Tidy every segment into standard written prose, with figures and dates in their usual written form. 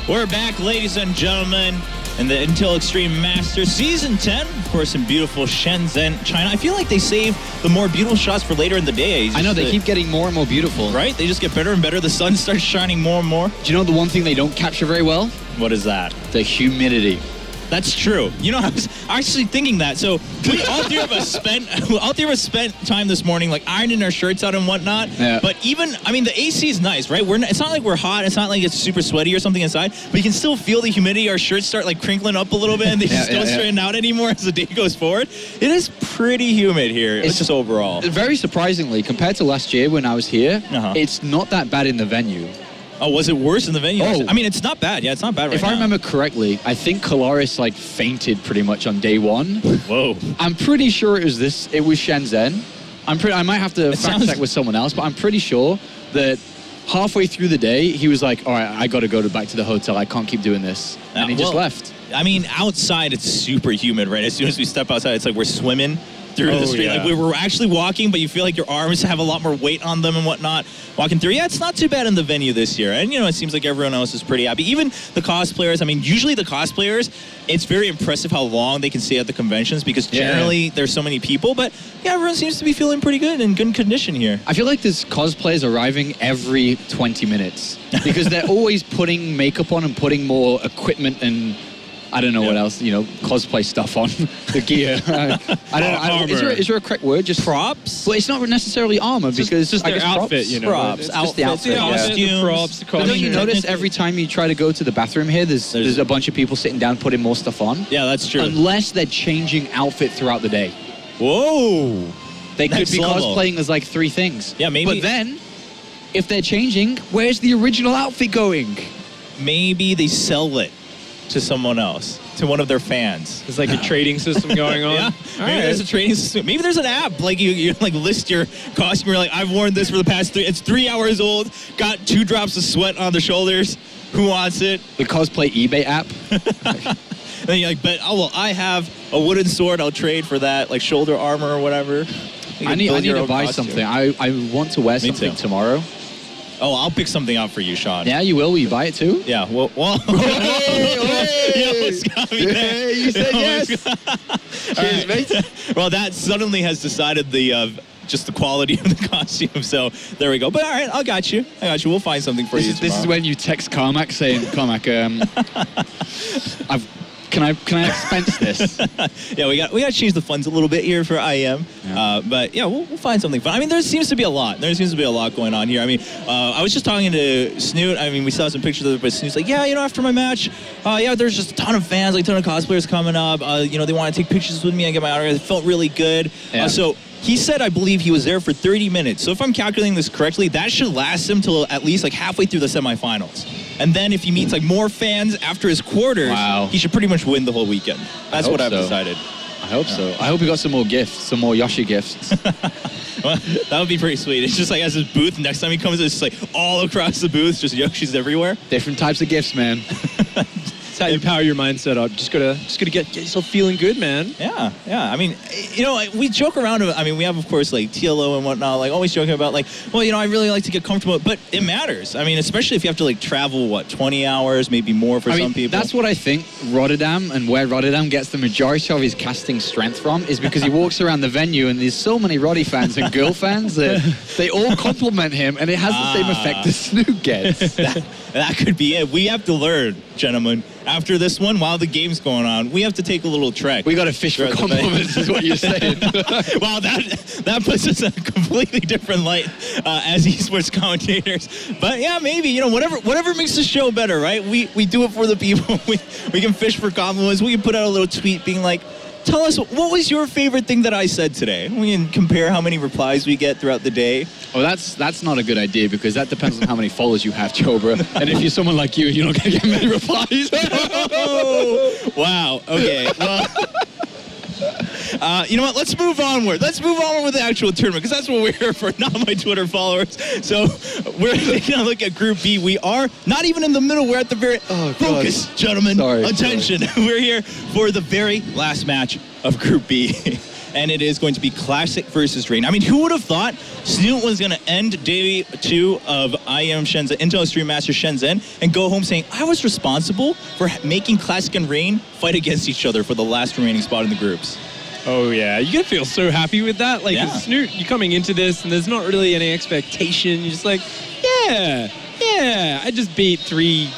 We're back, ladies and gentlemen, in the Intel Extreme Masters Season 10. Of course, in beautiful Shenzhen, China. I feel like they save the more beautiful shots for later in the day. I know, they keep getting more and more beautiful. Right? They just get better and better. The sun starts shining more and more. Do you know the one thing they don't capture very well? What is that? The humidity. That's true. You know, I was actually thinking that. So all three of us spent time this morning like ironing our shirts out and whatnot. Yeah. But even, I mean, the AC is nice, right? It's not like we're hot. It's not like it's super sweaty or something inside. But you can still feel the humidity. Our shirts start like crinkling up a little bit, and they just don't straighten out anymore as the day goes forward. It is pretty humid here. It's just overall. Very surprisingly, compared to last year when I was here, it's not that bad in the venue. Oh, was it worse in the venue? Oh. I mean, it's not bad. Yeah, it's not bad right If now. I remember correctly, I think Colaris like fainted pretty much on day one. Whoa. I'm pretty sure it was Shenzhen. I might have to fact check with someone else, but I'm pretty sure that halfway through the day, he was like, all right, I got to go back to the hotel. I can't keep doing this. And he just left. I mean, outside, it's super humid, right? As soon as we step outside, it's like we're swimming through the street. Yeah. Like we were actually walking, but you feel like your arms have a lot more weight on them and whatnot. Walking through, yeah, it's not too bad in the venue this year. And, you know, it seems like everyone else is pretty happy. Even the cosplayers, I mean, usually the cosplayers, it's very impressive how long they can stay at the conventions because generally there's so many people. But, yeah, everyone seems to be feeling pretty good and good condition here. I feel like there's cosplayers arriving every 20 minutes because they're always putting makeup on and putting more equipment and I don't know what else, you know, cosplay stuff on the gear. I don't know. Is there a correct word? Just props? Well, it's not necessarily armor because it's just I their guess outfit, props. you know. Props, It's outfits, the outfit, costumes. The props, the But costumes. don't you notice every time you try to go to the bathroom here, there's a bunch of people sitting down putting more stuff on? Yeah, that's true. Unless they're changing outfit throughout the day. Whoa. They could Next be level. cosplaying as like 3 things. Yeah, maybe. But then, if they're changing, where's the original outfit going? Maybe they sell it to someone else, to one of their fans. There's like a trading system going on. Yeah, maybe there's a trading system. Maybe there's an app, like you like list your costume. You're like, I've worn this for the past it's 3 hours old, got 2 drops of sweat on the shoulders. Who wants it? The cosplay eBay app. And then you're like, but oh well, I have a wooden sword. I'll trade for that, like shoulder armor or whatever. I need to buy something. I want to wear something tomorrow. Oh, I'll pick something out for you, Sean. Yeah, you will. Will you buy it too? Yeah. Well. Hey, you said yes. Cheers, mate. Well, that suddenly has decided the just the quality of the costume. So there we go. But all right, I got you. We'll find something for you. This is when you text Carmack saying, Carmack, Can I expense this? Yeah, we got to change the funds a little bit here for IEM. Yeah. But yeah, we'll find something fun. I mean, there seems to be a lot. There seems to be a lot going on here. I mean, I was just talking to Snoot. I mean, we saw some pictures of it, but Snoot's like, yeah, you know, after my match, yeah, there's just a ton of fans, like a ton of cosplayers coming up. You know, they want to take pictures with me and get my autograph. It felt really good. Yeah. So he said, I believe he was there for 30 minutes. So if I'm calculating this correctly, that should last him till at least like halfway through the semifinals. And then if he meets like more fans after his quarters, he should pretty much win the whole weekend. That's what I've decided. I hope so. I hope he got some more gifts, some more Yoshi gifts. Well, that would be pretty sweet. It's just like as his booth, next time he comes, it's just like all across the booth, just Yoshis everywhere. Different types of gifts, man. That's how you power your mindset up. Just gotta get yourself feeling good, man. Yeah. I mean, you know, we joke around. I mean, we have, of course, like TLO and whatnot, like always joking about like, well, you know, I really like to get comfortable, but it matters. I mean, especially if you have to like travel, 20 hours, maybe more for some people. That's what I think Rotterdam and where Rotterdam gets the majority of his casting strength from is because he walks around the venue and there's so many Roddy fans and girl fans that they all compliment him and it has the same effect as Snoop gets. That could be it. We have to learn, gentlemen. After this one, while the game's going on, we have to take a little trek. We got to fish for compliments, is what you're saying. Well, that puts us in a completely different light as esports commentators. But yeah, maybe, you know, whatever makes the show better, right? We do it for the people. We can fish for compliments. We can put out a little tweet being like, tell us, what was your favorite thing that I said today? We can compare how many replies we get throughout the day. Oh, that's not a good idea because that depends on how many followers you have, Chobra. And if you're someone like you, you're not going to get many replies. Oh, wow. Okay. Well, you know what? Let's move onward. Let's move onward with the actual tournament because that's what we're here for, not my Twitter followers. So we're taking a look at Group B. We are not even in the middle. We're at the very focus, gentlemen. Attention. We're here for the very last match of Group B. and it is going to be Classic versus Rain. I mean, who would have thought Snoot was going to end day 2 of IEM Shenzhen, Intel Extreme Masters Shenzhen, and go home saying, I was responsible for making Classic and Rain fight against each other for the last remaining spot in the groups. Oh, yeah. You gotta feel so happy with that. Like, as Snoot, you're coming into this, and there's not really any expectation. You're just like, yeah, I just beat three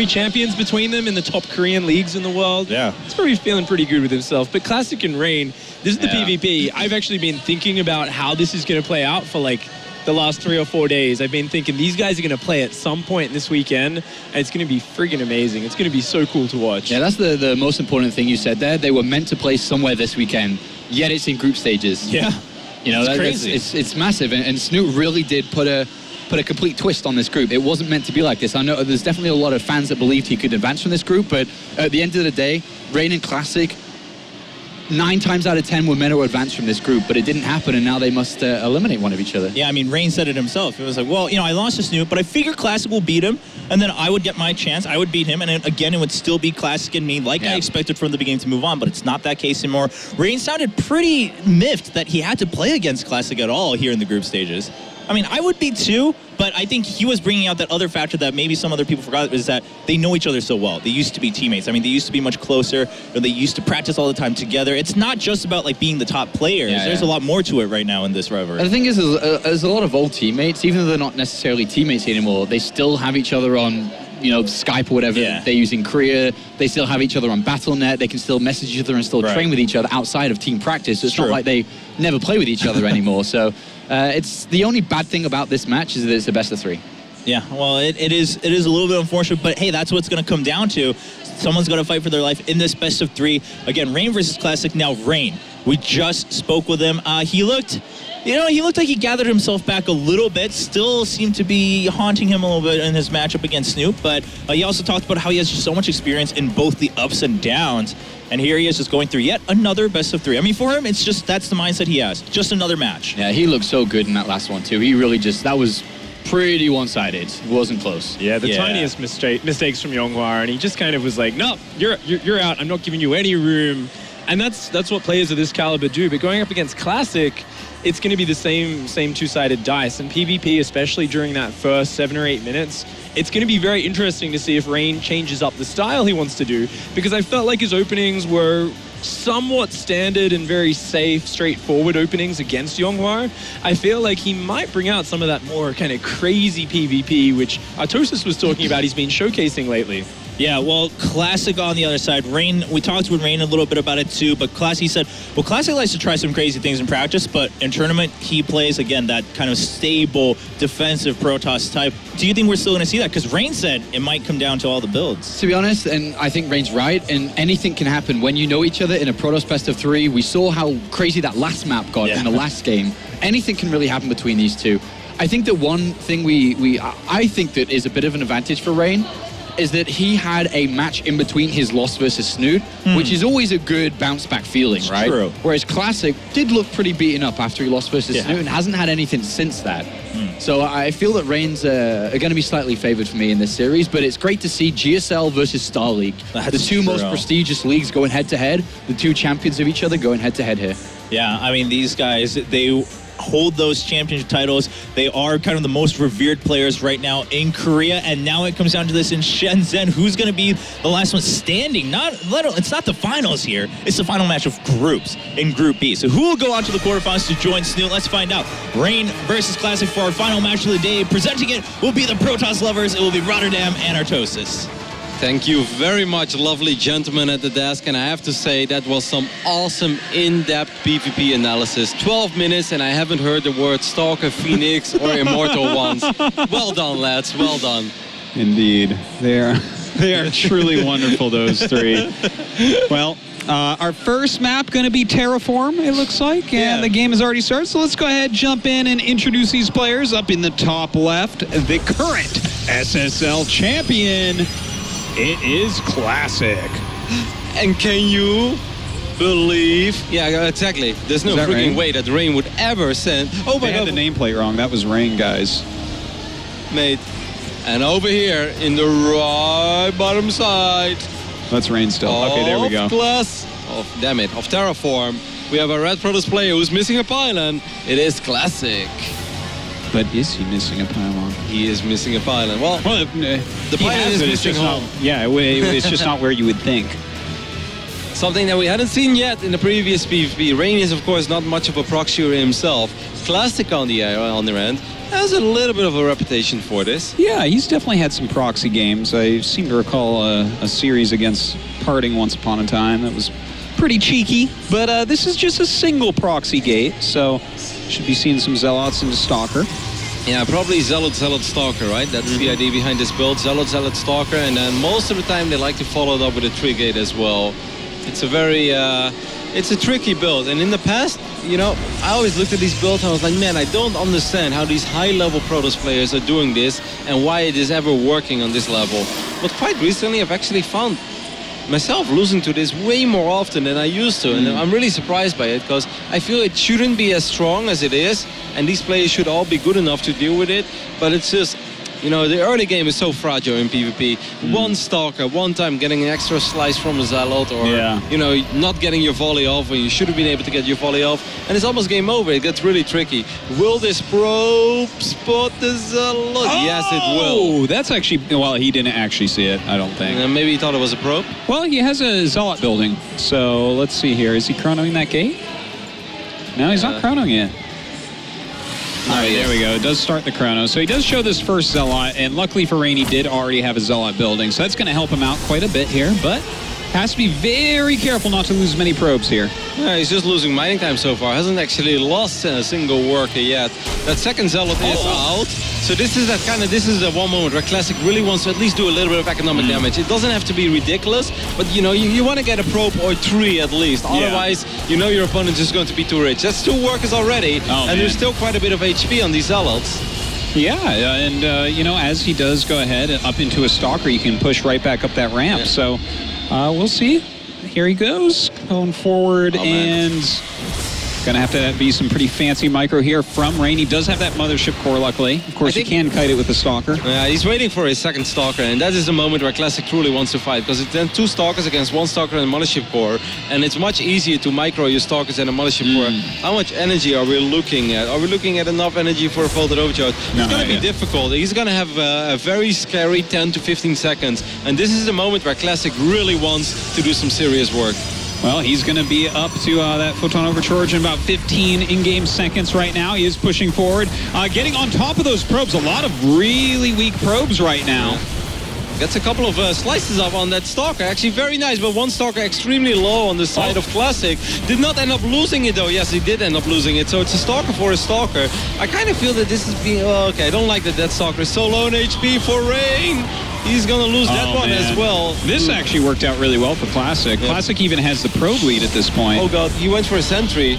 champions between them in the top Korean leagues in the world. Yeah. He's probably feeling pretty good with himself. But Classic and Rain, this is the PvP. I've actually been thinking about how this is going to play out for like the last 3 or 4 days. I've been thinking these guys are going to play at some point this weekend, and it's going to be friggin' amazing. It's going to be so cool to watch. Yeah, that's the most important thing you said there. They were meant to play somewhere this weekend, yet it's in group stages. Yeah. You know, it's crazy. It's massive, and Snoot really did put a complete twist on this group. It wasn't meant to be like this. I know there's definitely a lot of fans that believed he could advance from this group, but at the end of the day, Rain and Classic, 9 times out of 10 were meant to advance from this group, but it didn't happen, and now they must eliminate one of each other. Yeah, I mean, Rain said it himself. It was like, well, you know, I lost to Snoot, but I figured Classic will beat him, and then I would get my chance. I would beat him, and then, again, it would still be Classic and me, like I expected from the beginning to move on, but it's not that case anymore. Rain sounded pretty miffed that he had to play against Classic at all here in the group stages. I mean, I would be too, but I think he was bringing out that other factor that maybe some other people forgot, is that they know each other so well. They used to be teammates. I mean, they used to be much closer, or they used to practice all the time together. It's not just about like being the top players. There's a lot more to it right now in this rivalry. And the thing is, there's a lot of old teammates, even though they're not necessarily teammates anymore, they still have each other on, you know, Skype or whatever they use in Korea. They still have each other on Battle.net. They can still message each other and still train with each other outside of team practice. So it's not like they never play with each other anymore. So it's the only bad thing about this match is that it's a best of 3. Yeah, well, it is a little bit unfortunate, but hey, that's what it's going to come down to. Someone's going to fight for their life in this best of 3. Again, Rain versus Classic. Now, Rain, we just spoke with him. He looked like he gathered himself back a little bit. Still seemed to be haunting him a little bit in his matchup against Snoop, but he also talked about how he has just so much experience in both the ups and downs. And here he is just going through yet another best of 3. I mean, for him, it's just, that's the mindset he has. Just another match. Yeah, he looked so good in that last one, too. He really just, that was pretty one-sided. It wasn't close. Yeah, the tiniest mistakes from Yonghwa, and he just kind of was like, no, you're out. I'm not giving you any room. And that's what players of this caliber do. But going up against Classic, it's going to be the same two-sided dice. And PvP, especially during that first 7 or 8 minutes, it's going to be very interesting to see if Rain changes up the style he wants to do, because I felt like his openings were somewhat standard and very safe, straightforward openings against Yonghwa. I feel like he might bring out some of that more kind of crazy PvP, which Artosis was talking about he's been showcasing lately. Yeah, well, Classic on the other side. Rain, we talked with Rain a little bit about it too, but Classic said, well, Classic likes to try some crazy things in practice, but in tournament, he plays, again, that kind of stable, defensive Protoss type. Do you think we're still going to see that? Because Rain said it might come down to all the builds. To be honest, and I think Rain's right, and anything can happen when you know each other in a Protoss best of 3. We saw how crazy that last map got in the last game. Anything can really happen between these two. I think that one thing I think that is a bit of an advantage for Rain is that he had a match in between his loss versus Snoot, which is always a good bounce back feeling, right? True. Whereas Classic did look pretty beaten up after he lost versus Snoot and hasn't had anything since that. So I feel that Rain's going to be slightly favored for me in this series, but it's great to see GSL versus Star League, the two most prestigious leagues going head to head, the two champions of each other going head to head here. Yeah, I mean, these guys, they hold those championship titles. They are kind of the most revered players right now in Korea, and now it comes down to this in Shenzhen. Who's going to be the last one standing? It's not the finals here. It's the final match of groups in Group B. So who will go on to the quarterfinals to join Snoot? Let's find out. Rain versus Classic for our final match of the day. Presenting it will be the Protoss lovers. It will be Rotterdam and Artosis. Thank you very much, lovely gentlemen at the desk. And I have to say that was some awesome in-depth PvP analysis. 12 minutes and I haven't heard the word Stalker, Phoenix or Immortal once. Well done, lads. Well done. Indeed. They are truly wonderful, those 3. Well, our first map going to be Terraform, it looks like, and the game has already started. So let's go ahead, jump in, and introduce these players. Up in the top left, the current SSL champion. It is Classic. And can you believe? Yeah, exactly. There's no freaking way that Rain would ever send. Oh my God! They had the nameplate wrong. That was Rain, guys. Mate. And over here in the right bottom side. That's Rain still. Okay, there we go. Of Terraform. We have a Red Protoss player who's missing a pylon. It is Classic. But is he missing a pylon? He is missing a pylon. Well, the pylon is missing home. It's just not where you would think. Something that we hadn't seen yet in the previous PvP. Rain is, of course, not much of a proc shooter himself. Classic on the other end has a little bit of a reputation for this. Yeah, he's definitely had some proxy games. I seem to recall a series against Parting once upon a time that was pretty cheeky. But this is just a single proxy gate, so should be seeing some Zealots into Stalker. Yeah, probably Zealot, Stalker, right? That's the idea behind this build. Zealot, Stalker, and then most of the time they like to follow it up with a tree gate as well. It's a very, it's a tricky build. And in the past, you know, I always looked at these builds and I was like, man, I don't understand how these high-level Protoss players are doing this and why it is ever working on this level. But quite recently, I've actually found myself losing to this way more often than I used to, and I'm really surprised by it because I feel it shouldn't be as strong as it is, and these players should all be good enough to deal with it, but it's just, you know, the early game is so fragile in PvP. One Stalker, one time getting an extra slice from a Zealot, or, you know, not getting your volley off when you should have been able to get your volley off, and it's almost game over. It gets really tricky. Will this probe spot the Zealot? Oh, yes, it will. That's actually, well, he didn't actually see it, I don't think. And maybe he thought it was a probe? Well, he has a Zealot building, so let's see here. Is he chronoing that gate? No, he's not chronoing it. All right, there we go. It does start the chrono. So he does show this first Zealot, and luckily for Rain, he did already have a Zealot building. So that's going to help him out quite a bit here, but has to be very careful not to lose many probes here. Yeah, he's just losing mining time so far. Hasn't actually lost a single worker yet. That second Zealot is out. So this is the one moment where Classic really wants to at least do a little bit of economic damage. It doesn't have to be ridiculous, but you know, you want to get a probe or three at least. Otherwise, you know your opponent is going to be too rich. That's 2 workers already, and there's still quite a bit of HP on these Zealots. Yeah, and you know, as he does go ahead and up into a Stalker, you can push right back up that ramp. So we'll see. Here he goes, going forward, and gonna have to be some pretty fancy micro here from Rain. He does have that Mothership Core, luckily. Of course, he can kite it with the Stalker. Yeah, he's waiting for his second Stalker, and that is the moment where Classic truly wants to fight, because it's then 2 Stalkers against 1 Stalker and a Mothership Core, and it's much easier to micro your Stalkers and a Mothership Core. How much energy are we looking at? Are we looking at enough energy for a folded overcharge? It's gonna be difficult. He's gonna have a very scary 10 to 15 seconds, and this is the moment where Classic really wants to do some serious work. Well, he's going to be up to that Photon Overcharge in about 15 in-game seconds right now. He is pushing forward, getting on top of those probes. A lot of really weak probes right now. Gets a couple of slices up on that Stalker. Actually very nice, but 1 Stalker extremely low on the side of Classic. Did not end up losing it though. Yes, he did end up losing it. So it's a Stalker for a Stalker. I kind of feel that this is being... okay, I don't like that Stalker is so low in HP for Rain. He's going to lose that one as well. This actually worked out really well for Classic. Classic even has the probe lead at this point. Oh god, he went for a sentry.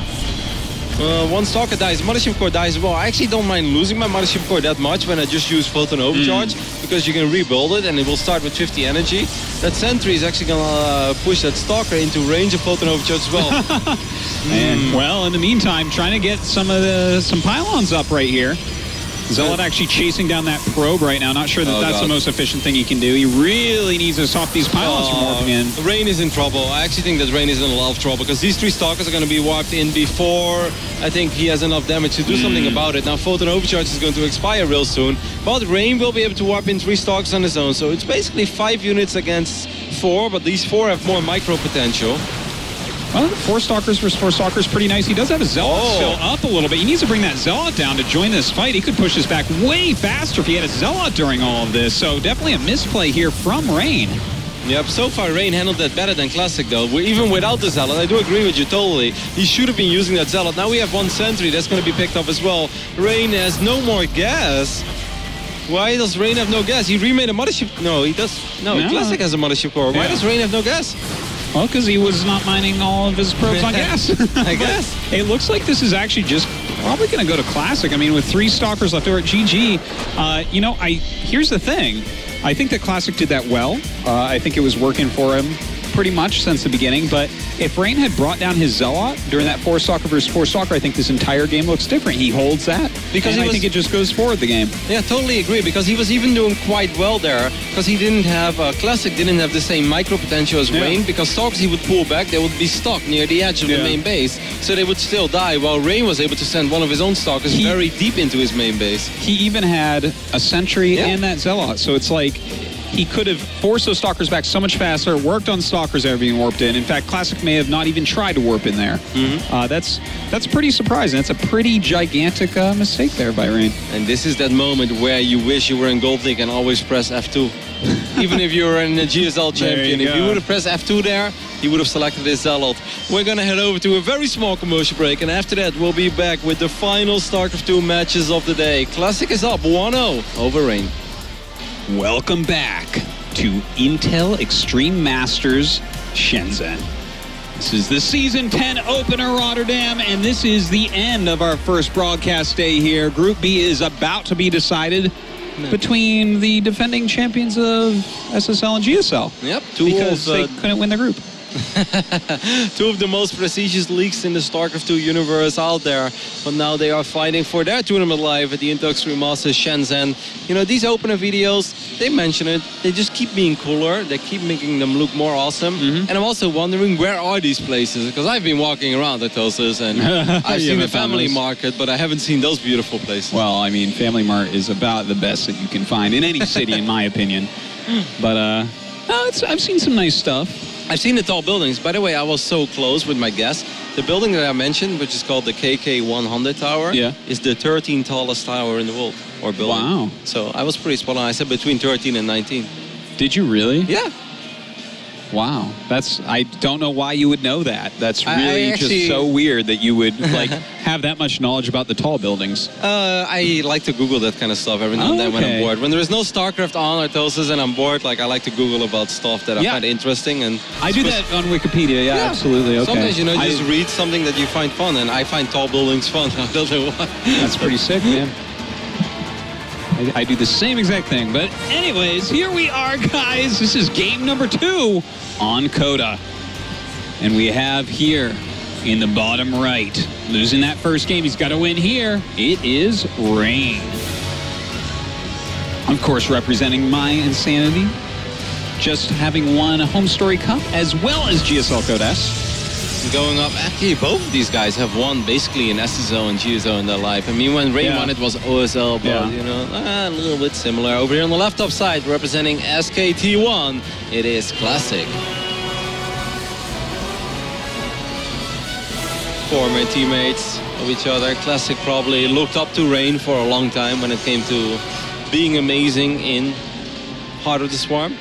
1 Stalker dies, Mothership Core dies as well. I actually don't mind losing my Mothership Core that much when I just use Photon Overcharge, because you can rebuild it and it will start with 50 energy. That sentry is actually going to push that Stalker into range of Photon Overcharge as well. And well, in the meantime, trying to get some pylons up right here. Zealot actually chasing down that probe right now. Not sure that that's the most efficient thing he can do. He really needs to stop these pylons from warping in. Rain is in trouble. I actually think that Rain is in a lot of trouble because these 3 Stalkers are going to be warped in before I think he has enough damage to do something about it. Now Photon Overcharge is going to expire real soon, but Rain will be able to warp in 3 Stalkers on his own. So it's basically 5 units against 4, but these 4 have more micro potential. Well, 4 Stalkers versus 4 Stalkers, pretty nice. He does have a Zealot still up a little bit. He needs to bring that Zealot down to join this fight. He could push this back way faster if he had a Zealot during all of this. So definitely a misplay here from Rain. Yep, so far Rain handled that better than Classic though. Even without the Zealot, I do agree with you totally. He should have been using that Zealot. Now we have 1 sentry that's going to be picked up as well. Rain has no more gas. Why does Rain have no gas? He remade a Mothership... No, he does... No, Classic has a Mothership Core. Why does Rain have no gas? Well, because he was not mining all of his probes on gas. I guess. It looks like this is actually just probably going to go to Classic. I mean, with 3 Stalkers left over at GG, you know, here's the thing. I think that Classic did that well. I think it was working for him. pretty much since the beginning, but if Rain had brought down his Zealot during that 4 soccer versus 4 soccer, I think this entire game looks different. He holds that, Because and he I think it just goes forward the game. Yeah, totally agree, because he was even doing quite well there, because he didn't have, Classic didn't have the same micro potential as Rain, because Stalkers he would pull back, they would be stuck near the edge of the main base, so they would still die, while Rain was able to send one of his own Stalkers very deep into his main base. He even had a Sentry and that Zealot, so it's like he could have forced those Stalkers back so much faster, worked on Stalkers that are being warped in. In fact, Classic may have not even tried to warp in there. That's pretty surprising. That's a pretty gigantic mistake there by Rain. And this is that moment where you wish you were in Gold League and always press F2. Even if you were in a GSL champion, if you would have pressed F2 there, he would have selected his Zealot. We're going to head over to a very small commercial break, and after that we'll be back with the final StarCraft 2 matches of the day. Classic is up 1-0 over Rain. Welcome back to Intel Extreme Masters Shenzhen. This is the Season 10 opener, Rotterdam, and this is the end of our first broadcast day here. Group B is about to be decided between the defending champions of SSL and GSL. Yep, because they couldn't win the group. Two of the most prestigious leagues in the StarCraft 2 universe out there, but now they are fighting for their tournament live at the Intel Extreme Masters Shenzhen. You know, these opener videos, they mention it, they just keep being cooler, they keep making them look more awesome. And I'm also wondering, where are these places? Because I've been walking around the Tosis and I've seen the Family Market, but I haven't seen those beautiful places. Well, I mean, Family Mart is about the best that you can find in any city, in my opinion. But I've seen some nice stuff. I've seen the tall buildings. By the way, I was so close with my guess. The building that I mentioned, which is called the KK100 Tower, is the 13th tallest tower in the world, or building. Wow. So I was pretty spot on. I said between 13 and 19. Did you really? Yeah. Wow. I don't know why you would know that. That's really just so weird that you would like have that much knowledge about the tall buildings. I like to Google that kind of stuff every now and then when I'm bored. When there is no StarCraft on or Tosis and I'm bored, like I like to Google about stuff that I find interesting. And I do that on Wikipedia. Yeah, absolutely. Okay. Sometimes, you know, you just read something that you find fun, and I find tall buildings fun. I don't know why. That's pretty sick, man. I do the same exact thing. But anyways, here we are, guys. This is game number 2 on Coda. And we have here in the bottom right, losing that first game, he's got to win here. It is Rain. Of course, representing my insanity, just having won a Home Story Cup as well as GSL Code S. Going up, actually, both of these guys have won basically an SSL and GSL in their life. I mean, when Rain won, it was OSL, but you know, a little bit similar. Over here on the left top side, representing SKT1, it is Classic. Former teammates of each other. Classic probably looked up to Rain for a long time when it came to being amazing in Heart of the Swarm.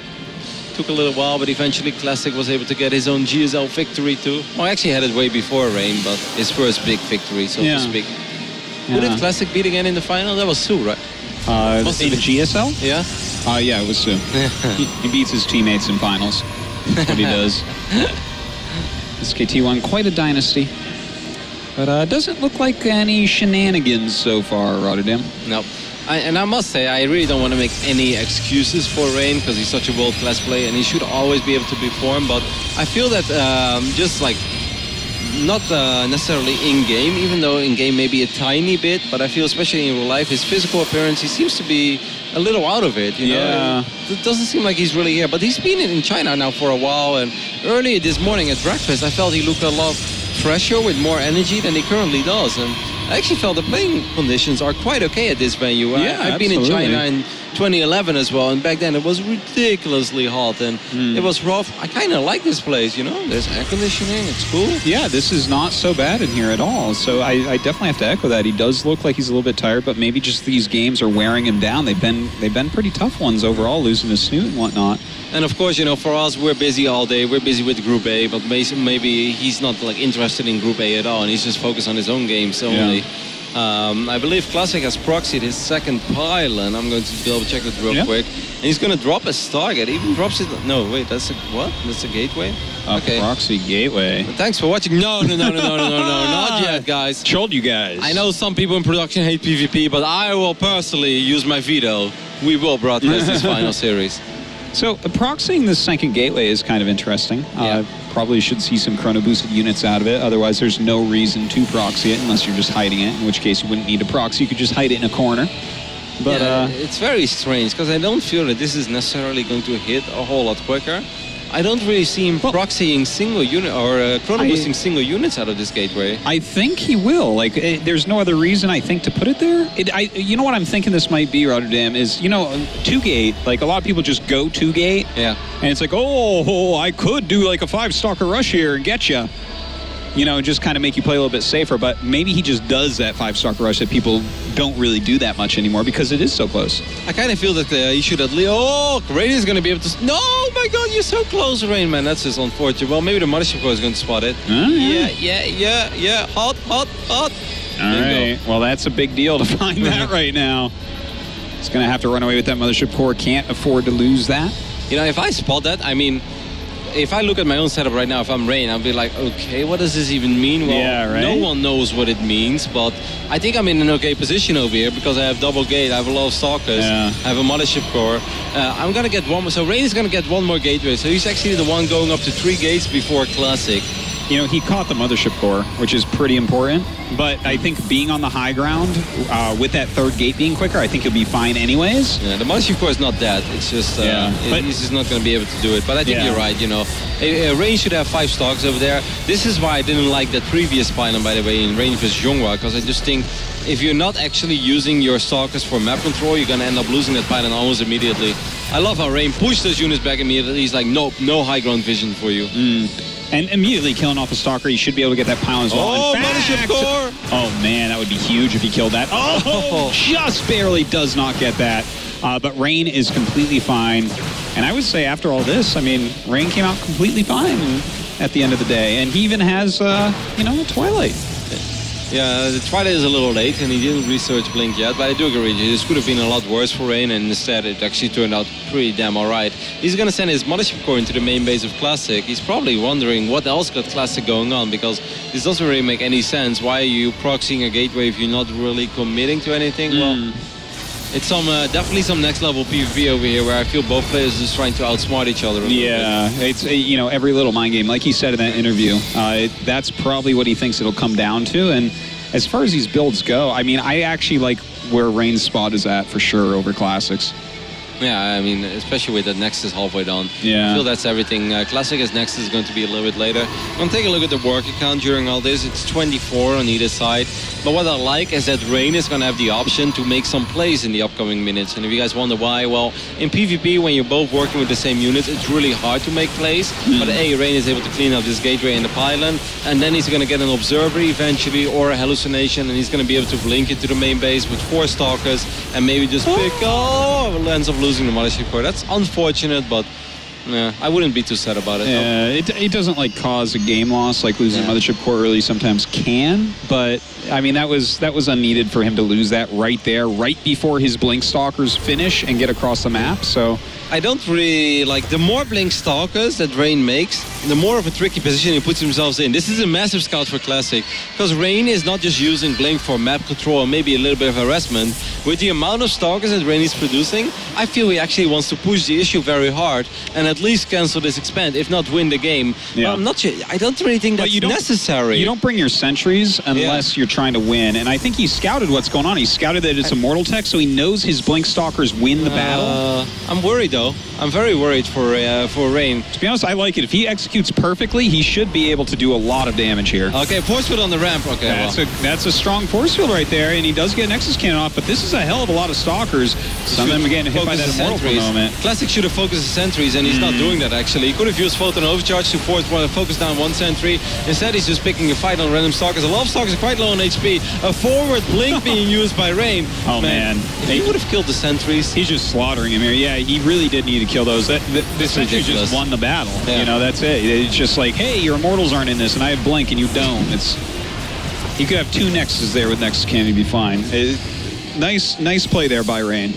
Took a little while, but eventually Classic was able to get his own GSL victory too. Well, I actually had it way before Rain, but his first big victory, so to speak. Who did Classic beat again in the final? That was Sue, right? In the GSL? Yeah? Yeah, it was Sue. he beats his teammates in finals. That's what he does. SKT1, quite a dynasty. But doesn't look like any shenanigans so far, Rotterdam. No. And I must say, I really don't want to make any excuses for Rain because he's such a world-class player and he should always be able to perform. But I feel that just like, not necessarily in-game, even though in-game maybe a tiny bit, but I feel especially in real life, his physical appearance, he seems to be a little out of it, you know? It doesn't seem like he's really here, but he's been in China now for a while, and earlier this morning at breakfast, I felt he looked a lot fresher with more energy than he currently does, and I actually felt the playing conditions are quite okay at this venue. I've been in China in 2011 as well, and back then it was ridiculously hot and it was rough. I kind of like this place, you know? There's air conditioning, it's cool. Yeah, this is not so bad in here at all. So I definitely have to echo that. He does look like he's a little bit tired, but maybe just these games are wearing him down. They've been pretty tough ones overall, losing his snoot and whatnot. And of course, you know, for us, we're busy all day. We're busy with Group A, but maybe he's not like interested in Group A at all, and he's just focused on his own games only. I believe Classic has proxied his second pylon. I'm going to double check it real quick. And he's going to drop his target. He even drops it. No, wait, that's a what? That's a gateway? Okay. Proxy gateway. Thanks for watching. No, not yet, guys. Told you guys. I know some people in production hate PvP, but I will personally use my veto. We will broadcast this final series. So proxying the second gateway is kind of interesting. Probably should see some chrono boosted units out of it. Otherwise, there's no reason to proxy it unless you're just hiding it, in which case you wouldn't need to proxy. You could just hide it in a corner. But it's very strange because I don't feel that this is necessarily going to hit a whole lot quicker. I don't really see him proxying single unit or chrono boosting single units out of this gateway. I think he will. Like, there's no other reason I think to put it there. You know what I'm thinking this might be, Rotterdam, is, you know, 2-gate. Like, a lot of people just go 2-gate. Yeah. And it's like, oh, I could do like a 5-stalker rush here and get you. You know, just kind of make you play a little bit safer. But maybe he just does that 5-stalker rush that people don't really do that much anymore because it is so close. I kind of feel that he should at least... Oh, Rain is going to be able to... No, my God, you're so close, Rain, man. That's just unfortunate. Well, maybe the Mothership Core is going to spot it. Yeah. Hot. All right. Well, that's a big deal to find that right now. He's going to have to run away with that Mothership Core. Can't afford to lose that. You know, if I spot that, I mean... If I look at my own setup right now, if I'm Rain, I'll be like, okay, what does this even mean? Well, no one knows what it means, but I think I'm in an okay position over here because I have double gate, I have a lot of stalkers, I have a Mothership Core. I'm going to get one more, so Rain is going to get one more gateway, so he's actually the one going up to 3 gates before Classic. You know, he caught the Mothership Core, which is pretty important. But I think being on the high ground with that 3rd gate being quicker, I think he'll be fine anyways. Yeah, the Mothership Core is not dead. It's just he's just not going to be able to do it. But I think you're right. You know, Rain should have 5 stalks over there. This is why I didn't like that previous pylon, by the way, in Rain vs Zhonghua, because I just think if you're not actually using your stalkers for map control, you're going to end up losing that pylon almost immediately. I love how Rain pushed those units back immediately. He's like, nope, no high ground vision for you. And immediately killing off a stalker, you should be able to get that pylon as well. Oh, Mothership Core! Oh, man, that would be huge if he killed that. Oh, just barely does not get that. But Rain is completely fine. And I would say after all this, I mean, Rain came out completely fine at the end of the day. And he even has, you know, a Twilight. Yeah, the Twilight is a little late, and he didn't research Blink yet, but I do agree. This could have been a lot worse for Rain, and instead it actually turned out pretty damn alright. He's going to send his Mothership Core into the main base of Classic. He's probably wondering what else got Classic going on, because this doesn't really make any sense. Why are you proxying a gateway if you're not really committing to anything? Well, it's definitely some next level PvP over here where I feel both players just trying to outsmart each other. It's you know, every little mind game, like he said in that interview. That's probably what he thinks it'll come down to. And as far as these builds go, I mean, I actually like where Rain's spot is at for sure over Classics. Yeah, I mean, especially with that Nexus halfway done. Yeah. I feel that's everything. Classic Nexus is going to be a little bit later. I'm going to take a look at the work account during all this. It's 24 on either side. But what I like is that Rain is going to have the option to make some plays in the upcoming minutes. And if you guys wonder why, well, in PvP, when you're both working with the same units, it's really hard to make plays. But Rain is able to clean up this gateway and the pylon. And then he's going to get an Observer eventually, or a Hallucination. And he's going to be able to blink into the main base with 4 Stalkers. And maybe just pick, ends up losing the Mothership Core. That's unfortunate, but yeah, I wouldn't be too sad about it. Yeah, it doesn't like cause a game loss like losing Mothership Core really sometimes can, but I mean that was unneeded for him to lose that right there, right before his Blink Stalkers finish and get across the map. So I don't really like the more Blink Stalkers that Rain makes, the more of a tricky position he puts himself in. This is a massive scout for Classic, because Rain is not just using Blink for map control and maybe a little bit of harassment. With the amount of Stalkers that Rain is producing, I feel he actually wants to push the issue very hard and at least cancel this expand, if not win the game. Yeah. I'm not sure. I don't really think that's necessary. You don't bring your sentries unless you're trying to win, and I think he scouted what's going on. He scouted that it's Immortal Tech, so he knows his Blink Stalkers win the battle. I'm worried though. I'm very worried for Rain. To be honest, I like it. If he executes perfectly, he should be able to do a lot of damage here. Okay, force field on the ramp. Okay, that's a strong force field right there, and he does get Nexus Cannon off, but this is a hell of a lot of Stalkers. Some of them are getting hit by that Immortal for a moment. Classic should have focused the sentries, and he's not doing that actually. He could have used Photon Overcharge to focus down 1 sentry. Instead, he's just picking a fight on random Stalkers. A lot of Stalkers are quite low on HP. A forward Blink being used by Rain. Oh man. If he would have killed the sentries. He's just slaughtering him here. Yeah, he really did need to kill those. The sentry just won the battle. Yeah. You know, that's it. It's just like, hey, your Immortals aren't in this, and I have Blink, and you don't. You could have 2 Nexuses there with Nexus Cannon, you'd be fine. Nice play there by Rain.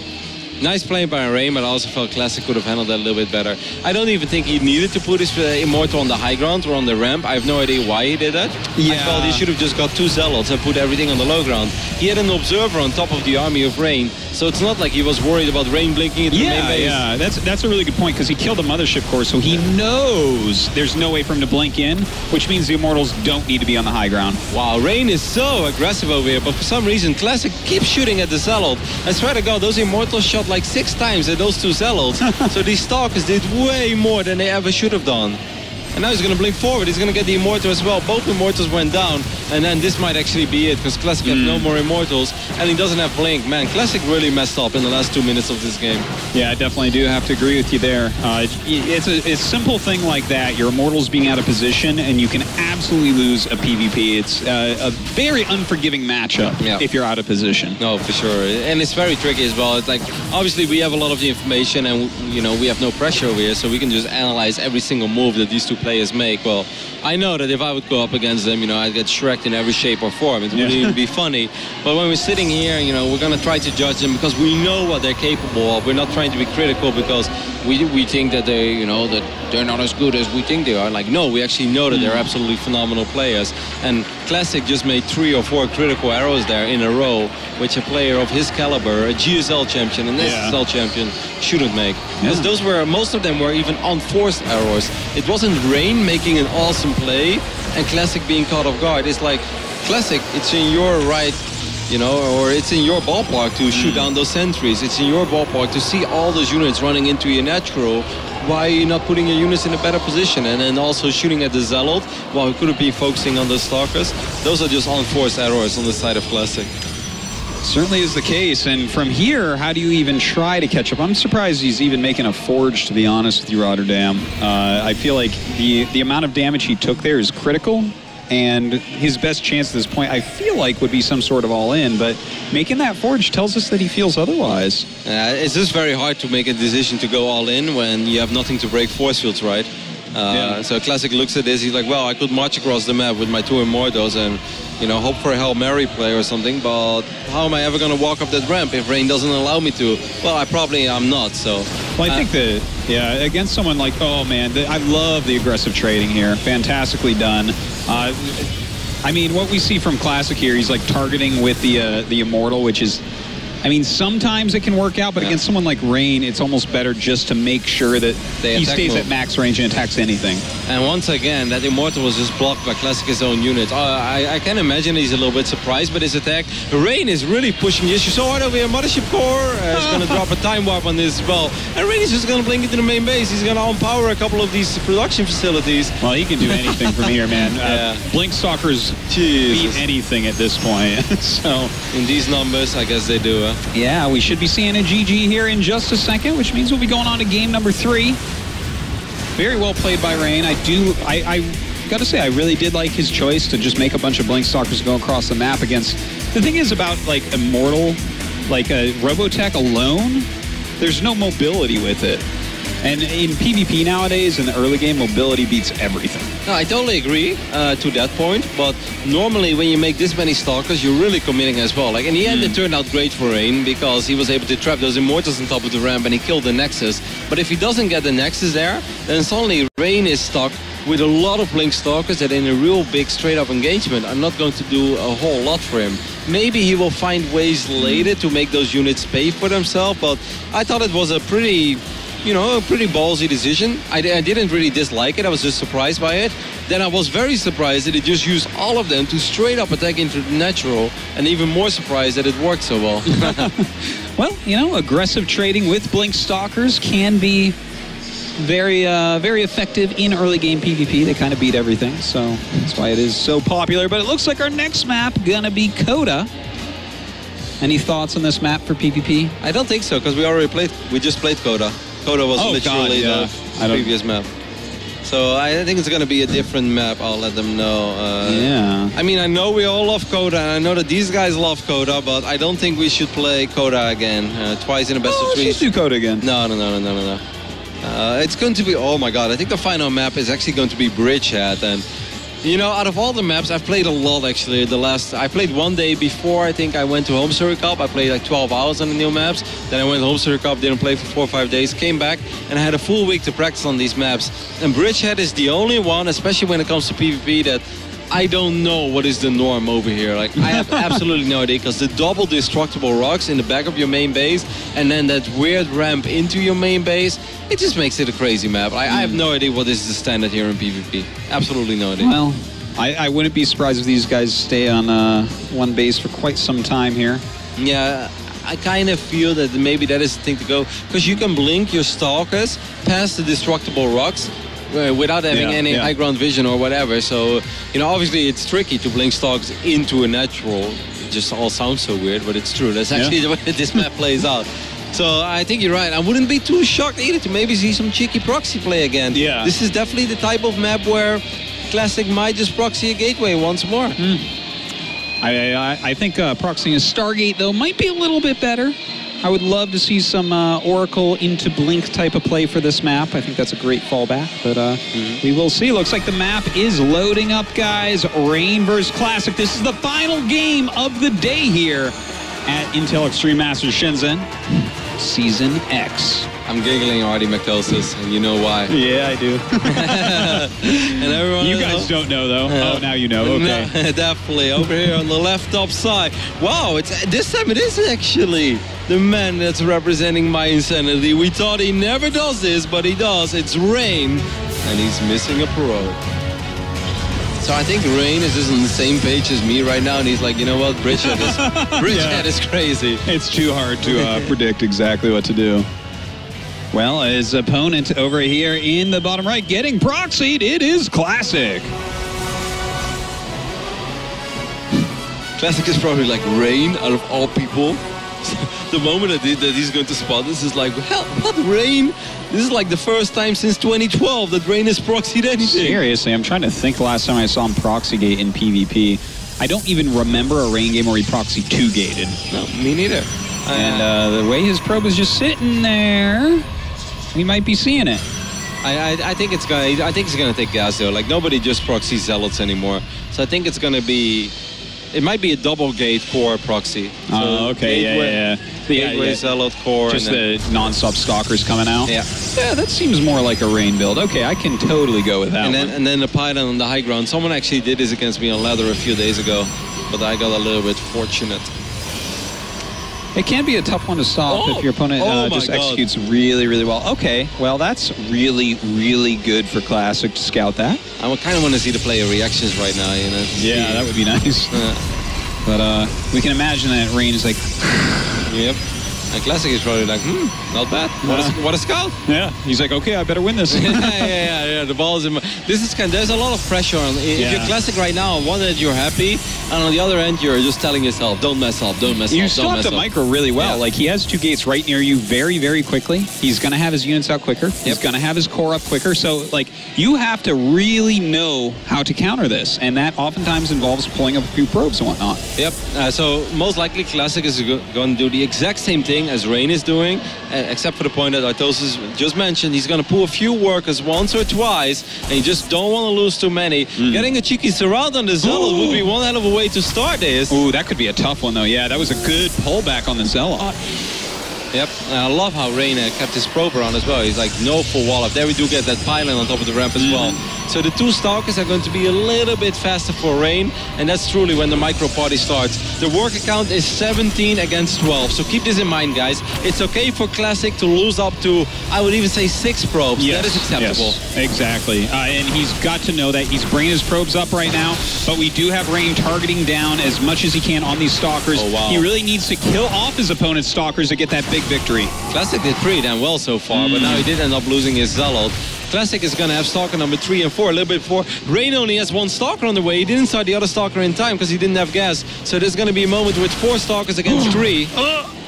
Nice play by Rain, but I also felt Classic could have handled that a little bit better. I don't even think he needed to put his Immortal on the high ground or on the ramp. I have no idea why he did that. Yeah. I felt he should have just got 2 Zealots and put everything on the low ground. He had an Observer on top of the army of Rain, so it's not like he was worried about Rain blinking into the main base. Yeah, that's a really good point, because he killed the Mothership Core, so he knows there's no way for him to blink in, which means the Immortals don't need to be on the high ground. Wow, Rain is so aggressive over here, but for some reason Classic keeps shooting at the Zealot. I swear to God, those Immortals shot like 6 times at those 2 Zealots. So these Stalkers did way more than they ever should have done. And now he's going to blink forward. He's going to get the Immortal as well. Both Immortals went down. And then this might actually be it, because Classic has no more Immortals. And he doesn't have blink. Man, Classic really messed up in the last 2 minutes of this game. Yeah, I definitely do have to agree with you there. It's a simple thing like that. Your Immortals being out of position, and you can absolutely lose a PvP. It's a very unforgiving matchup if you're out of position. No, for sure. And it's very tricky as well. It's like, obviously we have a lot of the information, and we have no pressure over here, so we can just analyze every single move that these two players make. Well, I know that if I would go up against them, I'd get shreked in every shape or form. It wouldn't even be funny. But when we're sitting here, we're going to try to judge them because we know what they're capable of. We're not trying to be critical because we think that that they're not as good as we think they are. Like, no, we actually know that they're absolutely phenomenal players. And Classic just made 3 or 4 critical arrows there in a row, which a player of his caliber, a GSL champion, an SSL champion, shouldn't make. Because most of them were even unforced arrows. It wasn't Rain making an awesome play and Classic being caught off guard. It's like, Classic, it's in your right, or it's in your ballpark to shoot down those sentries. It's in your ballpark to see all those units running into your natural. Why are you not putting your units in a better position? And then also shooting at the Zealot while we could have been focusing on the Stalkers. Those are just unforced errors on the side of Classic. Certainly is the case. And from here, how do you even try to catch up? I'm surprised he's even making a Forge, to be honest with you, Rotterdam. I feel like the amount of damage he took there is critical. And his best chance at this point, I feel like, would be some sort of all-in. But making that Forge tells us that he feels otherwise. It's just very hard to make a decision to go all-in when you have nothing to break force fields, right? So Classic looks at this, he's like, well, I could march across the map with my 2 Immortals and, hope for a Hail Mary play or something, but how am I ever going to walk up that ramp if Rain doesn't allow me to? Well, I probably am not, so... Well, I think that, against someone like, oh man, I love the aggressive trading here. Fantastically done. I mean, what we see from Classic here, he's like targeting with the Immortal, which is... I mean, sometimes it can work out, but against someone like Rain, it's almost better just to make sure that he stays at max range and attacks anything. And once again, that Immortal was just blocked by Classic's own unit. I can imagine he's a little bit surprised by this attack. Rain is really pushing the issue so hard over here. Mothership Core is going to drop a Time Warp on this as well. And Rain is just going to blink into the main base. He's going to unpower a couple of these production facilities. Well, he can do anything from here, man. Blink Stalkers beat anything at this point. So in these numbers, I guess they do. Yeah, we should be seeing a GG here in just a second, which means we'll be going on to game number 3. Very well played by Rain. I got to say, I really did like his choice to just make a bunch of Blink Stalkers go across the map against... The thing is about, like, Immortal, like a Robotech alone, there's no mobility with it. And in PvP nowadays, in the early game, mobility beats everything. No, I totally agree to that point, but normally when you make this many Stalkers, you're really committing as well. Like in the end, it turned out great for Rain because he was able to trap those Immortals on top of the ramp and he killed the Nexus. But if he doesn't get the Nexus there, then suddenly Rain is stuck with a lot of Blink Stalkers that in a real big straight-up engagement are not going to do a whole lot for him. Maybe he will find ways later to make those units pay for themselves, but I thought it was a pretty ballsy decision. I didn't really dislike it. I was just surprised by it. Then I was very surprised that it just used all of them to straight up attack into the natural, and even more surprised that it worked so well. Well, aggressive trading with Blink Stalkers can be very effective in early game PvP. They kind of beat everything, so that's why it is so popular. But it looks like our next map gonna be Coda. Any thoughts on this map for PvP? I don't think so, because we just played Coda. Coda was literally the previous map. So I think it's going to be a different map. I'll let them know. I mean, I know we all love Coda, and I know that these guys love Coda, but I don't think we should play Coda again. Twice in a best of 3. Let's do Coda again. No. It's going to be, oh my god, I think the final map is actually going to be Bridgehead, and You know, out of all the maps, I've played a lot actually. I played one day before I think I went to Home Circuit Cup. I played like 12 hours on the new maps. Then I went to Home Circuit Cup, didn't play for 4 or 5 days, came back and I had a full week to practice on these maps. And Bridgehead is the only one, especially when it comes to PvP, that I don't know what is the norm over here. Like, I have absolutely no idea, because the double destructible rocks in the back of your main base and then that weird ramp into your main base, it just makes it a crazy map. I have no idea what is the standard here in PvP. Absolutely no idea. Well, I wouldn't be surprised if these guys stay on one base for quite some time here. Yeah, I kind of feel that maybe that is the thing to go, because you can blink your stalkers past the destructible rocks without having any high ground vision or whatever. So, you know, obviously it's tricky to blink stalks into a natural. It just all sounds so weird, but it's true. That's actually the way that this map plays out. So I think you're right. I wouldn't be too shocked either to maybe see some cheeky proxy play again. Yeah. This is definitely the type of map where Classic might just proxy a gateway once more. I think proxying a Stargate, though, might be a little bit better. I would love to see some Oracle into Blink type of play for this map. I think that's a great fallback, but we will see. Looks like the map is loading up, guys. Rain versus Classic. This is the final game of the day here at Intel Extreme Masters Shenzhen Season X. I'm giggling already, McTosis, and you know why. Yeah, I do. And everyone, you guys don't know, though. Oh, now you know. Okay. No, definitely. Over here on the left top side. Wow, this time it is actually the man that's representing my insanity. We thought he never does this, but he does. It's Rain, and he's missing a pro. So I think Rain is just on the same page as me right now, and he's like, you know what, Bridgehead is crazy. It's too hard to predict exactly what to do. Well, his opponent over here in the bottom right getting proxied, it is Classic. Classic is probably like Rain out of all people. The moment that he's going to spot this is like, hell, what, Rain? This is like the first time since 2012 that Rain has proxied anything. Seriously, I'm trying to think last time I saw him proxy-gate in PvP. I don't even remember a Rain game where he proxied 2-gated. No, me neither. And the way his probe is just sitting there, we might be seeing it. I think it's gonna take gas though. Like, nobody just proxies Zealots anymore. So I think it's gonna be. It might be a double gate core proxy. So oh, okay, yeah. Gateway, Zealot core. Just the non-stop stalkers coming out? Yeah. Yeah, that seems more like a Rain build. Okay, I can totally go with that And then the Python on the high ground. Someone actually did this against me on ladder a few days ago, but I got a little bit fortunate. It can be a tough one to stop if your opponent just executes really, really well. Okay, well, that's really, really good for Classic to scout that. I kind of want to see the player reactions right now, you know? Yeah, that would be nice. But we can imagine that Rain is like... Yep. And Classic is probably like, not bad. What a scout. Yeah. He's like, okay, I better win this. yeah. The ball is in my... There's a lot of pressure on... If you're Classic right now, on one end you're happy, and on the other end you're just telling yourself, don't mess up, don't mess up, You still have to micro really well. Like, he has 2 gates right near you very, very quickly. He's going to have his units out quicker. He's going to have his core up quicker. So, like, you have to really know how to counter this, and that oftentimes involves pulling up a few probes and whatnot. Yep. So, most likely Classic is going to do the exact same thing as Rain is doing, except for the point that Artosis just mentioned. He's going to pull a few workers once or twice, and you just don't want to lose too many. Getting a cheeky surround on the Zealot would be one hell of a way to start this. Ooh, that could be a tough one, though. Yeah, that was a good pullback on the Zealot. Yep, and I love how Rain kept his probe around as well. He's like, no full wallop. There we do get that pylon on top of the ramp as well. So the 2 Stalkers are going to be a little bit faster for Rain, and that's truly when the micro party starts. The worker count is 17 against 12, so keep this in mind, guys. It's okay for Classic to lose up to, I would even say, 6 probes. That is acceptable. Yes, exactly. And he's got to know that he's bringing his probes up right now, but we do have Rain targeting down as much as he can on these Stalkers. Oh, wow. He really needs to kill off his opponent's Stalkers to get that big victory. Classic did pretty damn well so far, but now he did end up losing his Zealot. Classic is going to have Stalker number 3 and 4, a little bit before. Rain only has 1 Stalker on the way. He didn't start the other Stalker in time because he didn't have gas. So there's going to be a moment with 4 Stalkers against 3.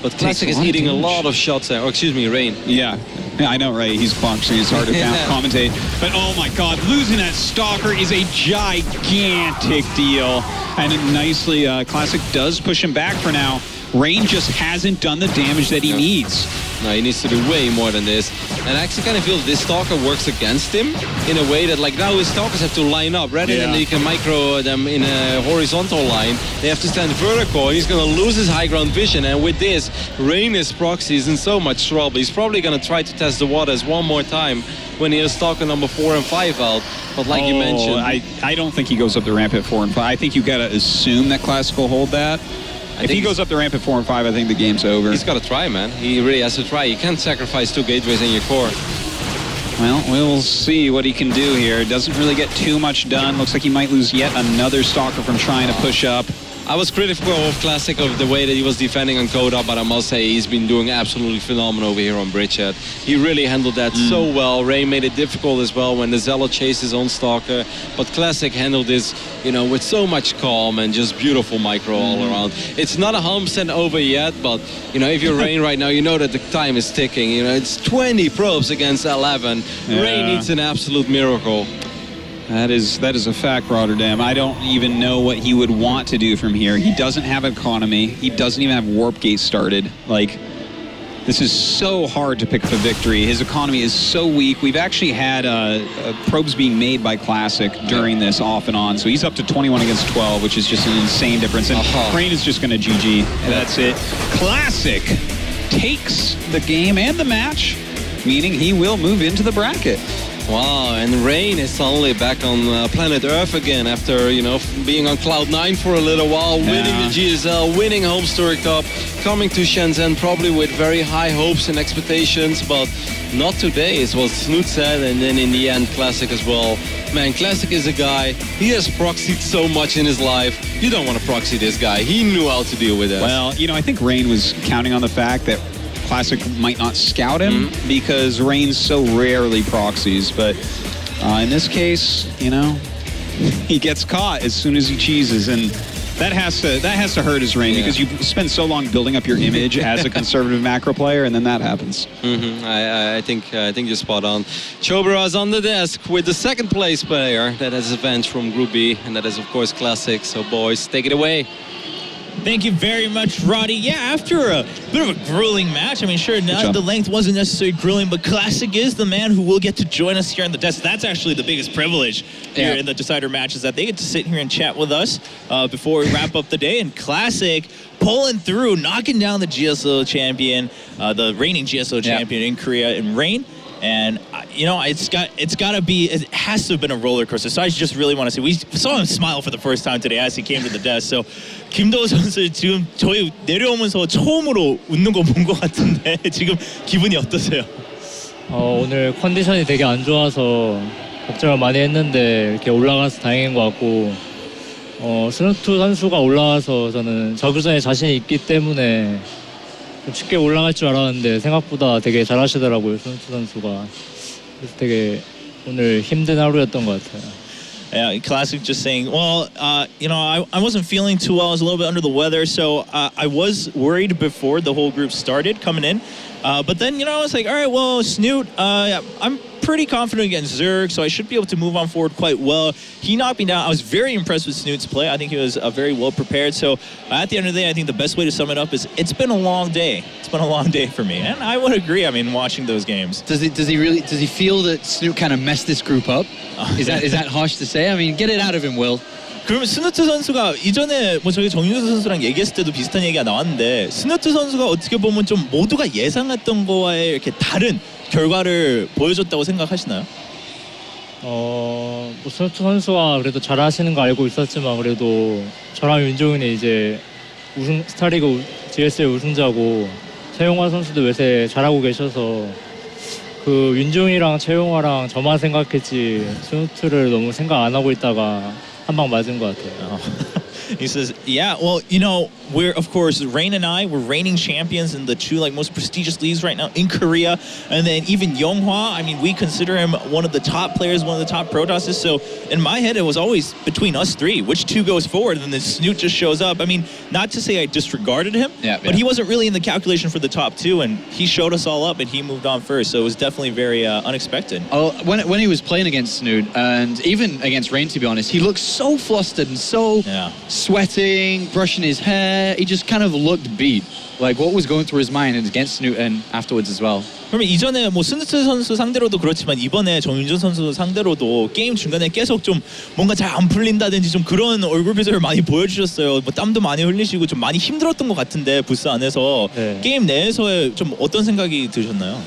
But Classic is eating a lot of shots there. Oh, excuse me, Rain. Yeah, I know, right? He's boxing. It's hard to commentate. But oh my God, losing that Stalker is a gigantic deal. And nicely, Classic does push him back for now. Rain just hasn't done the damage that he needs. No, he needs to do way more than this. And I actually kind of feel this Stalker works against him in a way that, like, now his Stalkers have to line up. Rather than you can micro them in a horizontal line, they have to stand vertical. He's going to lose his high ground vision. And with this, Rain's proxy is in so much trouble. He's probably going to try to test the waters one more time when he has Stalker number 4 and 5 out. But like you mentioned... I don't think he goes up the ramp at 4 and 5. I think you've got to assume that Classic will hold that. If he goes up the ramp at 4 and 5, I think the game's over. He's got to try, man. He really has to try. You can't sacrifice 2 gateways in your core. Well, we'll see what he can do here. Doesn't really get too much done. Looks like he might lose yet another Stalker from trying to push up. I was critical of Classic of the way that he was defending on Coda, but I must say he's been doing absolutely phenomenal over here on Bridgehead. He really handled that so well. Rain made it difficult as well when the Zealot chased his own Stalker, but Classic handled this, you know, with so much calm and just beautiful micro all around. It's not 100% over yet, but, you know, if you're Rain right now, you know that the time is ticking. You know, it's 20 probes against 11. Yeah. Rain needs an absolute miracle. That is a fact, Rotterdam. I don't even know what he would want to do from here. He doesn't have economy. He doesn't even have Warp Gate started. Like, this is so hard to pick up a victory. His economy is so weak. We've actually had probes being made by Classic during this off and on. So he's up to 21 against 12, which is just an insane difference. And Rain is just going to GG. And that's it. Classic takes the game and the match, meaning he will move into the bracket. Wow, and Rain is suddenly back on planet Earth again after, you know, being on Cloud 9 for a little while, winning the GSL, winning Home Story Cup, coming to Shenzhen probably with very high hopes and expectations, but not today is what Snoot said, and then in the end, Classic as well. Man, Classic is a guy, he has proxied so much in his life. You don't want to proxy this guy. He knew how to deal with it. Well, you know, I think Rain was counting on the fact that Classic might not scout him because Rain so rarely proxies, but in this case, you know, he gets caught as soon as he cheeses, and that has to hurt his Rain because you spend so long building up your image as a conservative macro player, and then that happens. I think you're spot on. Chobra is on the desk with the second place player that has advanced from Group B, and that is of course Classic. So boys, take it away. Thank you very much, Roddy. Yeah, after a bit of a grueling match, I mean, sure, the length wasn't necessarily grueling, but Classic is the man who will get to join us here on the desk. That's actually the biggest privilege here in the Decider matches, that they get to sit here and chat with us before we wrap up the day. And Classic pulling through, knocking down the GSO champion, the reigning GSO champion in Korea in Rain. And you know, it has to have been a roller coaster. So I just really want to say, we saw him smile for the first time today as he came to the desk. So 김도호 선수 지금 저희 내려오면서 처음으로 웃는 거 본 것 같은데 지금 기분이 어떠세요? 오늘 컨디션이 되게 안 좋아서 걱정을 많이 했는데 이렇게 올라가서 다행인 것 같고, 스누트 선수가 올라와서 저는 저그전에 자신이 있기 때문에 쉽게 올라갈 줄 알았는데 생각보다 되게 잘하시더라고요, 스누트 선수가. 그래서 되게 오늘 힘든 하루였던 것 같아요. Yeah, Classic just saying, well, you know, I wasn't feeling too well. I was a little bit under the weather, so I was worried before the whole group started coming in. But then, you know, I was like, all right, well, Snoot, I'm pretty confident against Zerg, so I should be able to move on forward quite well. He knocked me down. I was very impressed with Snoot's play. I think he was very well prepared. So at the end of the day, I think the best way to sum it up is it's been a long day. It's been a long day for me, and I would agree. I mean, watching those games. Does he feel that Snoot kind of messed this group up? Is that harsh to say? I mean, get it out of him, Will. 그러면 스누트 선수가 이전에 뭐 저희 정윤수 선수랑 얘기했을 때도 비슷한 얘기가 나왔는데, 스누트 선수가 어떻게 보면 좀 모두가 예상했던 거와의 이렇게 다른 결과를 보여줬다고 생각하시나요? 뭐 스누트 선수가 그래도 잘하시는 거 알고 있었지만, 그래도 저랑 윤종훈이 이제 스타리그 GSL 우승자고 최용화 선수도 요새 잘하고 계셔서 그 윤종이랑 최용화랑 저만 생각했지 스누트를 너무 생각 안 하고 있다가 한 방 맞은 것 같아요. He says, yeah, well, you know, we're, of course, Rain and I, we're reigning champions in the two most prestigious leagues right now in Korea. And then even Yonghwa, I mean, we consider him one of the top players, one of the top Protosses. So in my head, it was always between us three, which two goes forward, and then Snoot just shows up. I mean, not to say I disregarded him, but he wasn't really in the calculation for the top two, and he showed us all up, and he moved on first. So it was definitely very unexpected. Oh, when he was playing against Snoot, and even against Rain, to be honest, he looked so flustered and so sweating, brushing his hair. he just kind of looked beat. Like what was going through his mind against Snoot and afterwards as well. 그러면 이전에 뭐 스누트 선수 상대로도 그렇지만 이번에 정윤준 선수 상대로도 게임 중간에 계속 좀 뭔가 잘 안 풀린다든지 좀 그런 얼굴 표정을 많이 보여주셨어요. 뭐 땀도 많이 흘리시고 좀 많이 힘들었던 것 같은데 부스 안에서 네. 게임 내에서의 좀 어떤 생각이 드셨나요?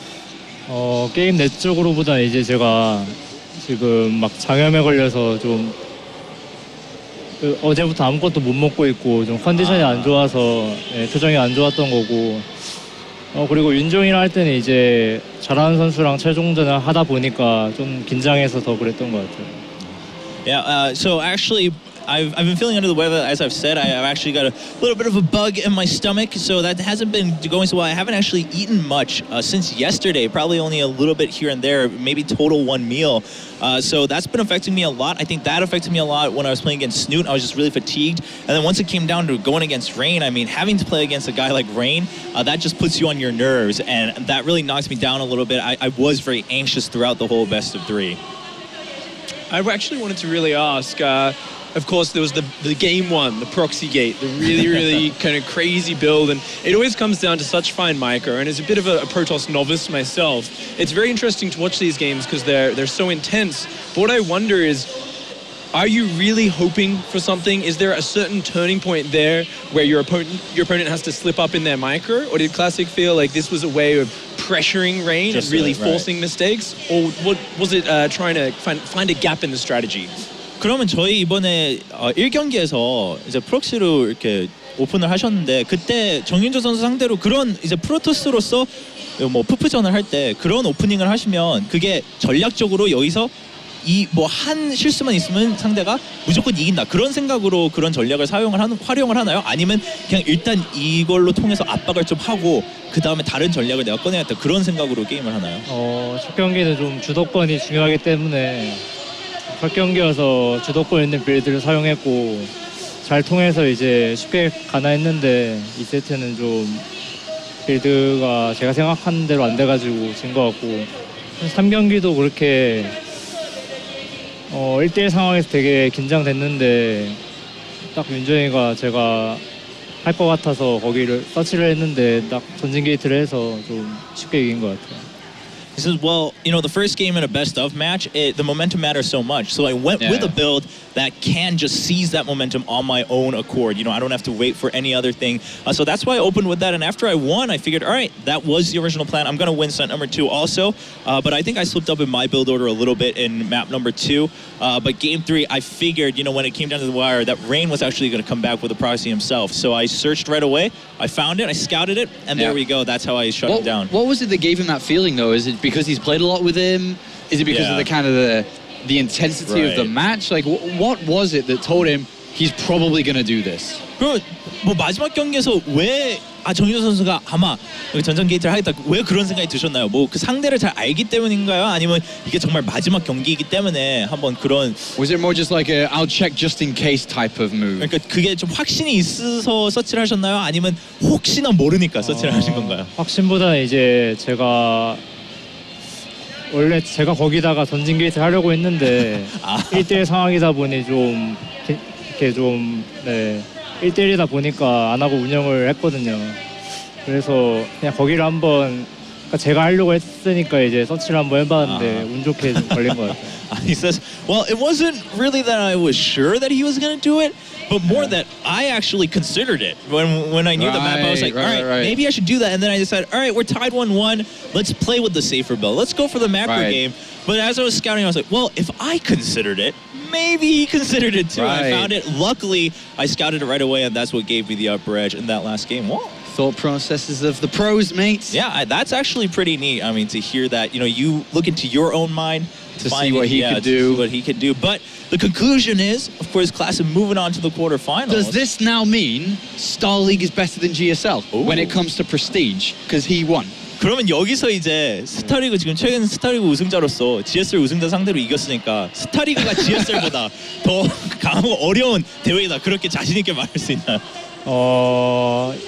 게임 내 쪽으로보다 이제 제가 지금 막 장염에 걸려서 좀 어제부터 아무것도 못 먹고 있고 좀 컨디션이 안 좋아서 표정이 안 좋았던 거고 그리고 윤종이랑 할 때는 이제 잘하는 선수랑 최종전을 하다 보니까 좀 긴장해서 더 그랬던 것 같아요. Yeah, so actually I've been feeling under the weather, as I've said. I've actually got a little bit of a bug in my stomach, so that hasn't been going so well. I haven't actually eaten much since yesterday, probably only a little bit here and there, maybe total one meal. So that's been affecting me a lot. I think that affected me a lot when I was playing against Snoot. I was just really fatigued. And then once it came down to going against Rain, I mean, having to play against a guy like Rain, that just puts you on your nerves, and that really knocks me down a little bit. I was very anxious throughout the whole best of three. I actually wanted to really ask, of course, there was the game one, the proxy gate, the really kind of crazy build, and it always comes down to such fine micro, and as a bit of a Protoss novice myself, it's very interesting to watch these games because they're so intense. But what I wonder is, are you really hoping for something? Is there a certain turning point there where your opponent has to slip up in their micro, or did Classic feel like this was a way of pressuring Rain and really forcing mistakes, or what was it trying to find a gap in the strategy? 그러면 저희 이번에 1경기에서 이제 프록시로 이렇게 오픈을 하셨는데 그때 정윤조 선수 상대로 그런 이제 프로토스로서 뭐 푸프전을 할 때 그런 오프닝을 하시면 그게 전략적으로 여기서 이 뭐 한 실수만 있으면 상대가 무조건 이긴다 그런 생각으로 그런 전략을 활용을 하나요? 아니면 그냥 일단 이걸로 통해서 압박을 좀 하고 그 다음에 다른 전략을 내가 꺼내야겠다 그런 생각으로 게임을 하나요? 첫 경기는 좀 주도권이 중요하기 때문에 첫 경기여서 주도권 있는 빌드를 사용했고 잘 통해서 이제 쉽게 가나 했는데 이 세트는 좀 빌드가 제가 생각한 대로 안 돼가지고 진 것 같고 3경기도 그렇게 1대1 상황에서 되게 긴장됐는데 딱 윤정이가 제가 할 것 같아서 거기를 서치를 했는데 딱 전진 게이트를 해서 좀 쉽게 이긴 것 같아요. He says, well, you know, the first game in a best-of match, the momentum matters so much. So I went with a build that can just seize that momentum on my own accord. You know, I don't have to wait for any other thing. So that's why I opened with that. And after I won, I figured, all right, that was the original plan. I'm going to win set number 2 also. But I think I slipped up in my build order a little bit in map number 2. But game 3, I figured, you know, when it came down to the wire, that Rain was actually going to come back with a proxy himself. So I searched right away. I found it. I scouted it. And there we go. That's how I shut him down. What was it that gave him that feeling, though? Is it because he's played a lot with him? Is it because of the kind of the intensity of the match? Like, what was it that told him he's probably going to do this? 그럼 뭐 마지막 경기에서 왜 정윤호 선수가 아마 전전 게이트를 하겠다 왜 그런 생각이 드셨나요? 뭐 그 상대를 잘 알기 때문인가요? 아니면 이게 정말 마지막 경기이기 때문에 한번 그런 Was it more just like a I'll check just in case type of move? 그러니까 그게 좀 확신이 있어서 서치를 하셨나요? 아니면 혹시나 모르니까 서치를 하신 건가요? 확신보다는 이제 제가 원래 제가 거기다가 전진 게이트 하려고 했는데 1대1 상황이다 보니 좀 이렇게 좀 1대1이다 보니까 안 하고 운영을 했거든요. 그래서 그냥 거기를 한번 그러니까 제가 하려고 했으니까 이제 서치를 한번 해봤는데 운 좋게 좀 걸린 것 같아요. He says, well, it wasn't really that I was sure that he was going to do it, but more that I actually considered it. When I knew the map, I was like, all right, maybe I should do that. And then I decided, all right, we're tied 1-1. Let's play with the safer build. Let's go for the macro game. But as I was scouting, I was like, well, if I considered it, maybe he considered it too. I found it. Luckily, I scouted it right away, and that's what gave me the upper edge in that last game. Whoa. Thought processes of the pros, mates. Yeah, that's actually pretty neat. I mean, to hear that, you know, you look into your own mind to see what he could do. What he could do. But the conclusion is, of course, Classic moving on to the quarterfinals. Does this now mean Star League is better than GSL when it comes to prestige? Because he won. 그러면 여기서 이제 스타리그 지금 최근 스타리그 우승자로서 GSL 우승자 상대로 이겼으니까 스타리그가 GSL보다 더 강하고 어려운 대회이다. 그렇게 자신 있게 말할 수 있나요?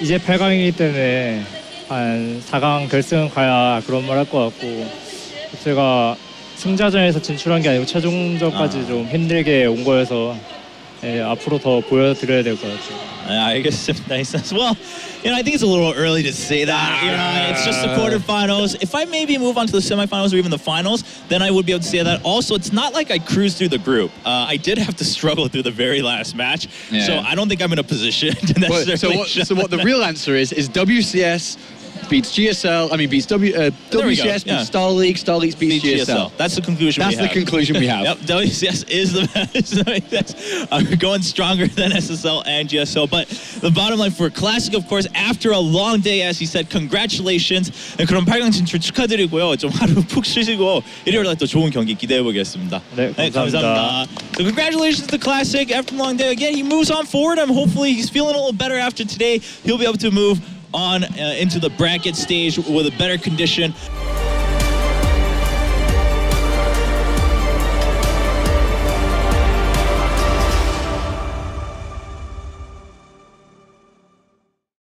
이제 8강이기 때문에 한 4강 결승 가야 그런 말 할 것 같고 제가 승자전에서 진출한 게 아니고 최종전까지 좀 힘들게 온 거여서 예, 앞으로 더 보여드려야 될 것 같아요. I guess nice as well. I think it's a little early to say that. It's just the quarterfinals. If I maybe move on to the semifinals or even the finals, then I would be able to say that. Also, it's not like I cruised through the group. I did have to struggle through the very last match, so I don't think I'm in a position to necessarily. So what the real answer is WCS beats GSL. I mean, beats WCS beats Star League. Star League beats GSL. That's the conclusion. That's the conclusion we have. Yep, WCS is the best. Going stronger than SSL and GSL. But the bottom line for Classic, of course, after a long day, as he said, congratulations. 그럼 8강 진출 축하드리고요. 좀 하루 푹 쉬시고 일요일에 또 좋은 경기 기대해 보겠습니다. 네, 감사합니다. So congratulations to Classic. After a long day, again, he moves on forward. Hopefully he's feeling a little better after today. He'll be able to move on into the bracket stage with a better condition.